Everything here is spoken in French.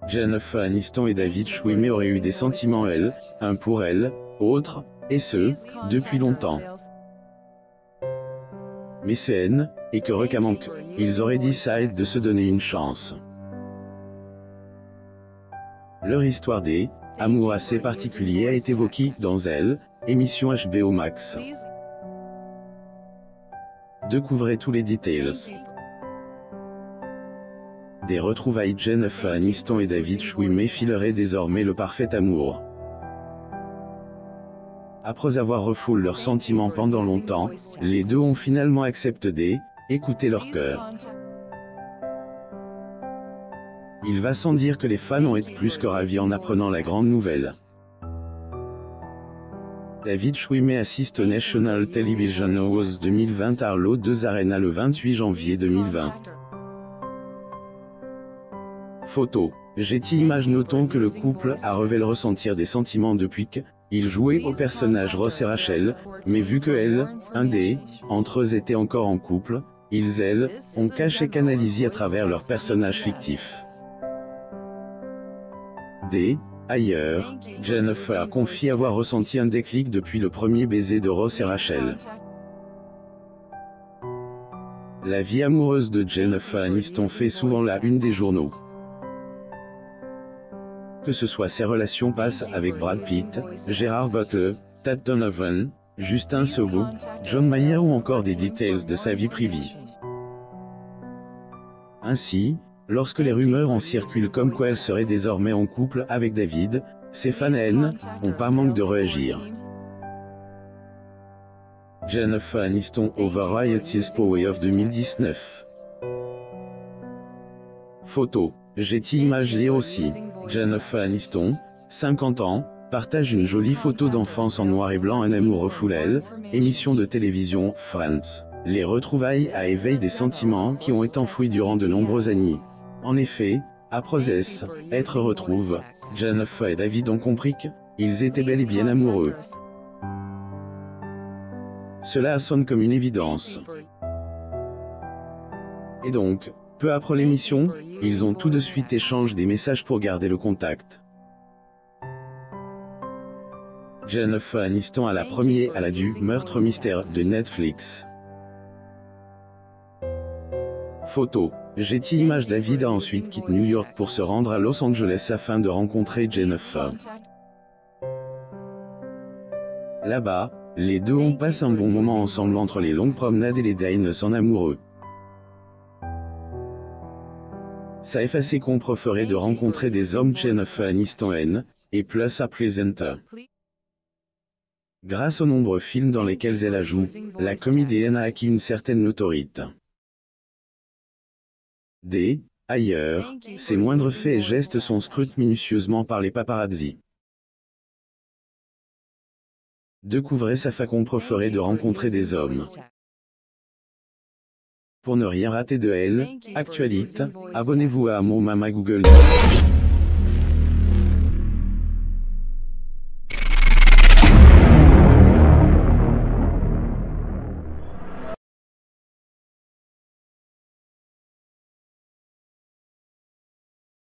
Jennifer Aniston et David Schwimmer auraient eu des sentiments un pour elle, autre, et ce, depuis longtemps. Mais c'est N, et que recamanque, ils auraient décidé de se donner une chance. Leur histoire amour assez particulier est évoquée dans Elle, émission HBO Max. Découvrez tous les details. Des retrouvailles. Jennifer Aniston et David Schwimmer fileraient désormais le parfait amour. Après avoir refoulé leurs sentiments pendant longtemps, les deux ont finalement accepté d'écouter leur cœur. Il va sans dire que les fans ont été plus que ravis en apprenant la grande nouvelle. David Schwimmer assiste au National Television Awards 2020 à Arlo 2 Arena le 28 janvier 2020. Photo. Getty Images. Notons que le couple a révélé ressentir des sentiments depuis qu'ils jouaient au personnage Ross et Rachel, mais vu que entre eux étaient encore en couple, ils ont caché canalisé à travers leurs personnages fictifs. Ailleurs, Jennifer confie avoir ressenti un déclic depuis le premier baiser de Ross et Rachel. La vie amoureuse de Jennifer Aniston fait souvent la une des journaux. Que ce soit ses relations passées avec Brad Pitt, Gerard Butler, Tate Donovan, Justin Sobo, John Mayer ou encore des details de sa vie privée. Ainsi, lorsque les rumeurs en circulent comme quoi elle serait désormais en couple avec David, ses fans n'ont pas manqué de réagir. Jennifer Aniston au Variety's Power of 2019. Photo. Getty Images. Lire aussi. Jennifer Aniston, 50 ans, partage une jolie photo d'enfance en noir et blanc. Un amour refoulé. Émission de télévision Friends. Les retrouvailles à éveil des sentiments qui ont été enfouis durant de nombreuses années. En effet, après être retrouvés, Jennifer et David ont compris qu'ils étaient bel et bien amoureux. Cela sonne comme une évidence. Et donc, peu après l'émission, ils ont tout de suite échangé des messages pour garder le contact. Jennifer Aniston à la première à la du meurtre mystère de Netflix. Photo. Getty Images. David a ensuite quitté New York pour se rendre à Los Angeles afin de rencontrer Jennifer. Là-bas, les deux ont passé un bon moment ensemble entre les longues promenades et les dîners en amoureux. Ça effacé qu'on préférait de rencontrer des hommes. Jennifer Aniston et plus à Pleasant. Grâce aux nombreux films dans lesquels elle a joué, la comédienne a acquis une certaine notoriété. Ailleurs, ses moindres faits et gestes sont scrutés minutieusement par les paparazzi. Découvrez sa façon préférée de rencontrer des hommes. Pour ne rien rater de elle, actualité, abonnez-vous à Mon Mama Google.